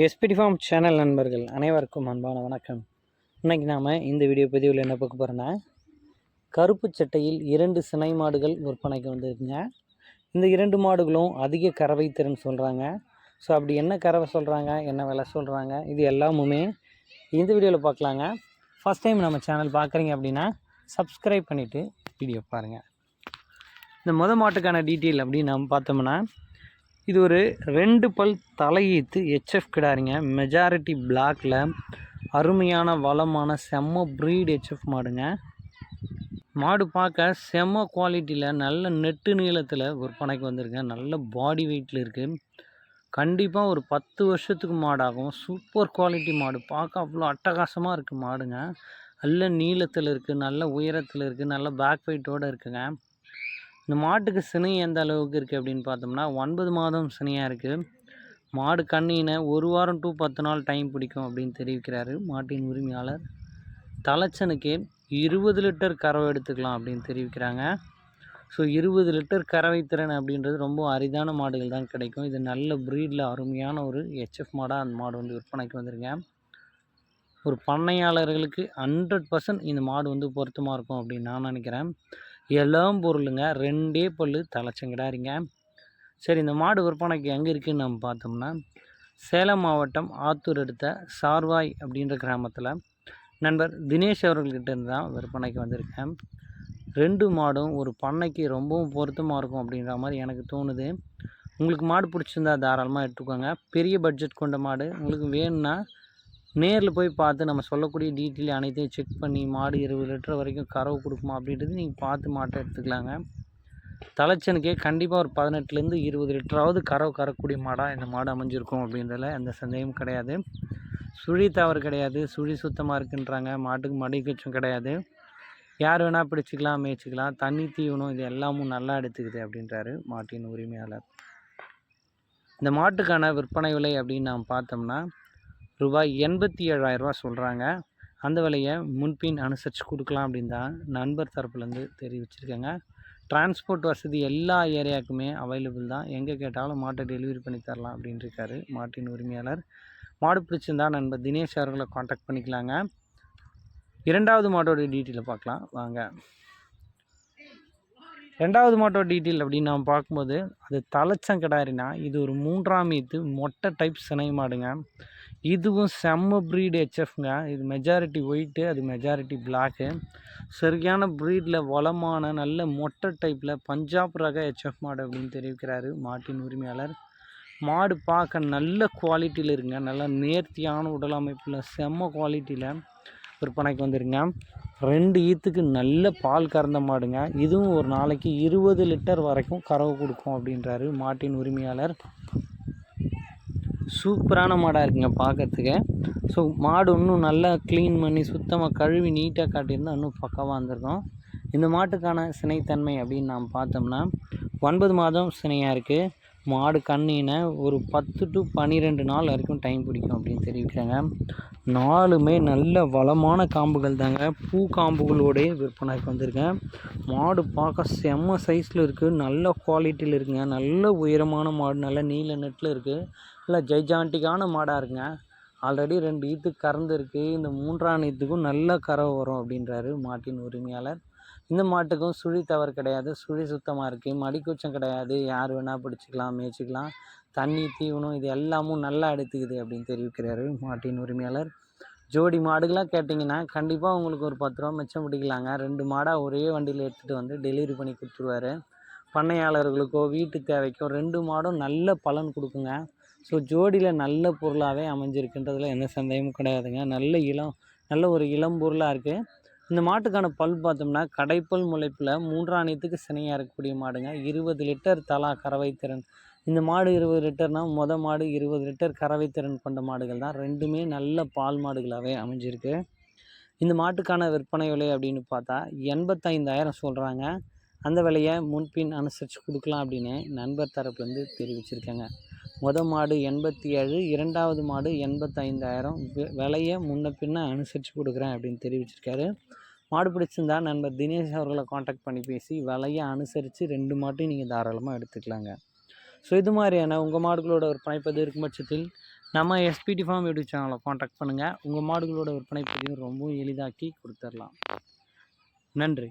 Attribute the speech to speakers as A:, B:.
A: SPD form channel நண்பர்கள் அனைவருக்கும் அன்பான வணக்கம். இன்றைக்கி நாம் இந்த வீடியோ பதிவில் என்ன பார்க்க போகிறோன்னா, கருப்பு சட்டையில் 2 சினை மாடுகள் விற்பனைக்கு வந்துருக்குங்க. இந்த 2 மாடுகளும் அதிக கறவை திறன் சொல்கிறாங்க. ஸோ அப்படி என்ன கறவை சொல்கிறாங்க, என்ன விலை சொல்கிறாங்க, இது எல்லாமுமே இந்த வீடியோவில் பார்க்கலாங்க. ஃபஸ்ட் டைம் நம்ம சேனல் பார்க்குறீங்க அப்படின்னா சப்ஸ்கிரைப் பண்ணிவிட்டு வீடியோ பாருங்கள். இந்த மாட்டுக்கான டீட்டெயில் அப்படின்னு நம்ம பார்த்தோம்னா, இது ஒரு 2 பல் தலையீத்து ஹெச்எஃப் கிடாரிங்க. மெஜாரிட்டி பிளாக்கில் அருமையான வளமான செம்ம ப்ரீட் ஹெச்எஃப் மாடுங்க. மாடு பார்க்க செம்ம குவாலிட்டியில் நல்ல நெட்டு நீளத்தில் விற்பனைக்கு வந்திருங்க. நல்ல பாடி வெயிட்டில் இருக்குது. கண்டிப்பாக ஒரு 10 வருஷத்துக்கு மாடாகும். சூப்பர் குவாலிட்டி மாடு. பார்க்க அவ்வளோ அட்டகாசமாக இருக்குது மாடுங்க. நல்ல நீளத்தில் இருக்குது, நல்ல உயரத்தில் இருக்குது, நல்ல பேக் வெயிட்டோடு இருக்குங்க. இந்த மாட்டுக்கு சினை எந்த அளவுக்கு இருக்குது அப்படின்னு பார்த்தோம்னா 9 மாதம் சினையாக இருக்குது. மாடு கண்ணினை 1 வாரம் to 10 நாள் டைம் பிடிக்கும் அப்படின்னு தெரிவிக்கிறாரு மாட்டின் உரிமையாளர். தலைச்சனுக்கு 20 லிட்டர் கறவை எடுத்துக்கலாம் அப்படின்னு தெரிவிக்கிறாங்க. ஸோ 20 லிட்டர் கறவை திறன் அப்படின்றது ரொம்ப அரிதான மாடுகள் தான் கிடைக்கும். இது நல்ல ப்ரீடில் அருமையான ஒரு ஹெச்எஃப் மாடாக அந்த மாடு வந்து விற்பனைக்கு வந்துருங்க. ஒரு பண்ணையாளர்களுக்கு 100% இந்த மாடு வந்து பொருத்தமாக இருக்கும் அப்படின்னு நான் நினைக்கிறேன். எல்லாம் பொருளுங்க, 2 பல்லு தலைச்சங்கிடாரிங்க. சரி, இந்த மாடு விற்பனைக்கு எங்கே இருக்குதுன்னு நம்ம பார்த்தோம்னா, சேலம் மாவட்டம் ஆத்தூர் அடுத்த சார்வாய் அப்படின்ற கிராமத்தில் நண்பர் தினேஷ் அவர்கள்கிட்ட இருந்து தான் விற்பனைக்கு வந்திருக்கேன். 2 மாடும் ஒரு பண்ணைக்கு ரொம்பவும் பொருத்தமாக இருக்கும் அப்படின்ற மாதிரி எனக்கு தோணுது. உங்களுக்கு மாடு பிடிச்சிருந்தா தாராளமாக எடுத்துக்கோங்க. பெரிய பட்ஜெட் கொண்ட மாடு உங்களுக்கு வேணும்னா நேரில் போய் பார்த்து நம்ம சொல்லக்கூடிய டீட்டெயில் அனைத்தையும் செக் பண்ணி மாடு 20 லிட்டர் வரைக்கும் கறவை கொடுக்குமா அப்படின்றது நீங்கள் பார்த்து மாட்டை எடுத்துக்கலாங்க. தலைச்சனுக்கே கண்டிப்பாக ஒரு 18லேருந்து 20 லிட்டராவது கறவை கறக்கூடிய மாடாக இந்த மாடு அமைஞ்சிருக்கும் அப்படின்றதில் எந்த சந்தேகமும் கிடையாது. சுழி தவறு கிடையாது, சுழி சுத்தமாக இருக்குன்றாங்க. மாட்டுக்கு மடி கச்சும் கிடையாது. யார் வேணால் பிடிச்சிக்கலாம், மேய்ச்சிக்கலாம். தண்ணி தீவனம் இது எல்லாமும் நல்லா எடுத்துக்குது அப்படின்றாரு மாட்டின் உரிமையாளர். இந்த மாட்டுக்கான விற்பனை விலை அப்படின்னு நாம் பார்த்தோம்னா ரூபாய் 87,000 சொல்கிறாங்க. அந்த விலையை முன்பின் அனுசரித்து கொடுக்கலாம் அப்படின்னு தான் நண்பர் தரப்புலேருந்து தெரிவிச்சிருக்கேங்க. டிரான்ஸ்போர்ட் வசதி எல்லா ஏரியாவுக்குமே அவைலபிள் தான். எங்கே கேட்டாலும் மாட்டை டெலிவரி பண்ணி தரலாம் அப்படின்னு இருக்காரு மாட்டின் உரிமையாளர். மாடு பிடிச்சிருந்தா நண்பர் தினேஷ் அவர்களை காண்டாக்ட் பண்ணிக்கலாங்க. 2வது மாட்டோட டீட்டெயிலை பார்க்கலாம் வாங்க. 2வது மாட்டோட டீட்டெயில் அப்படின்னு நம்ம பார்க்கும்போது அது தலைச்சங்கிடாரினா இது ஒரு 3ஆம் ஈத்து மொட்டை டைப் சினை மாடுங்க. இதுவும் செம்ம ப்ரீடு ஹெச்எஃப்ங்க. இது மெஜாரிட்டி ஒயிட்டு, அது மெஜாரிட்டி பிளாக்கு. சரியான ப்ரீடில் வளமான நல்ல மொட்டை டைப்பில் பஞ்சாப் ரக ஹெச்எஃப் மாடு அப்படின்னு தெரிவிக்கிறாரு மாட்டின் உரிமையாளர். மாடு பார்க்க நல்ல குவாலிட்டியில் இருக்குங்க. நல்ல நேர்த்தியான உடல் அமைப்பில் செம்ம குவாலிட்டியில் விற்பனைக்கு வந்துருங்க. 2 ஈத்துக்கு நல்ல பால் கறந்த மாடுங்க. இதுவும் ஒரு நாளைக்கு 20 லிட்டர் வரைக்கும் கறவை கொடுக்கும் அப்படின்றாரு மாட்டின் உரிமையாளர். சூப்பரான மாடாக இருக்குங்க பார்க்கறதுக்கு. ஸோ மாடு இன்னும் நல்லா க்ளீன் பண்ணி சுத்தமாக கழுவி நீட்டாக காட்டியிருந்தால் இன்னும் பக்காவாக இருந்திருக்கும். இந்த மாட்டுக்கான சினைத்தன்மை அப்படின்னு நாம் பார்த்தோம்னா 9 மாதம் சினையாக இருக்குது. மாடு கண்ணினை ஒரு 10 to 12 நாள் வரைக்கும் டைம் பிடிக்கும் அப்படின்னு தெரிவிக்கிறாங்க. 4மே நல்ல வளமான காம்புகள் தாங்க. பூ காம்புகளோடே விற்பனைக்கு வந்திருக்கேன். மாடு பார்க்க செம்ம சைஸில் இருக்குது, நல்ல குவாலிட்டியில் இருக்குங்க. நல்ல உயரமான மாடு, நல்ல நீல நெட்டில் இருக்குது. நல்ல ஜைஜாண்டிக்கான மாடாக இருக்குங்க. ஆல்ரெடி 2 ஈத்துக்கு கறந்துருக்கு. இந்த 3ஆம் ஈத்துக்கும் நல்ல கறவை வரும் அப்படின்றாரு மாட்டின் உரிமையாளர். இந்த மாட்டுக்கும் சுழி தவறு கிடையாது, சுழி சுத்தமாக இருக்குது, மடிக்கூச்சம் கிடையாது. யார் வேணால் பிடிச்சிக்கலாம், மேய்ச்சிக்கலாம். தண்ணி தீவனம் இது எல்லாமும் நல்லா எடுத்துக்குது அப்படின்னு தெரிவிக்கிறாரு மாட்டின் உரிமையாளர். ஜோடி மாடுகளாக கேட்டிங்கன்னா கண்டிப்பாக உங்களுக்கு ஒரு 10 ரூபா மிச்சம் பிடிக்கலாங்க. 2 மாடாக ஒரே வண்டியில் எடுத்துகிட்டு வந்து டெலிவரி பண்ணி கொடுத்துருவாரு. பண்ணையாளர்களுக்கோ வீட்டு தேவைக்கோ 2 மாடும் நல்ல பலன் கொடுக்குங்க. ஸோ ஜோடியில் நல்ல பொருளாகவே அமைஞ்சிருக்குன்றதில் எந்த சந்தேகமும் கிடையாதுங்க. நல்ல ஒரு இளம் பொருளாக இருக்குது. இந்த மாட்டுக்கான பல் பார்த்தோம்னா கடைப்பல் முளைப்பில் 3ஆம் ஈத்துக்கு சினையாக இருக்கக்கூடிய மாடுங்க. 20 லிட்டர் தலா கறவை திறன். இந்த மாடு 20 லிட்டர்னால் மாடு 20 லிட்டர் கறவை திறன் கொண்ட மாடுகள் தான். 2மே நல்ல பால் மாடுகளாகவே அமைஞ்சிருக்கு. இந்த மாட்டுக்கான விற்பனை விலை அப்படின்னு பார்த்தா 85,000 சொல்கிறாங்க. அந்த விலையை முன்பின் அனுசரித்து கொடுக்கலாம் அப்படின்னு நண்பர் தரப்புலேருந்து தெரிவிச்சிருக்கேங்க. மாடு 87, 2வது மாடு 85,000. விலையை முன்ன பின்ன அனுசரித்து கொடுக்குறேன் அப்படின்னு தெரிவிச்சிருக்காரு. மாடு பிடிச்சிருந்தா நண்பர் தினேஷ் அவர்களை காண்டாக்ட் பண்ணி பேசி விலையை அனுசரித்து 2 மாட்டையும் நீங்கள் தாராளமாக எடுத்துக்கலாங்க. ஸோ இது மாதிரியான உங்கள் மாடுகளோட விற்பனை பதிவு இருக்கும் பட்சத்தில் நம்ம எஸ்பிடி ஃபார்ம் யூடியூப் சேனலை காண்டாக்ட் பண்ணுங்கள். உங்கள் மாடுகளோட விற்பனை பதிவும் ரொம்பவும் எளிதாக்கி கொடுத்துடலாம். நன்றி.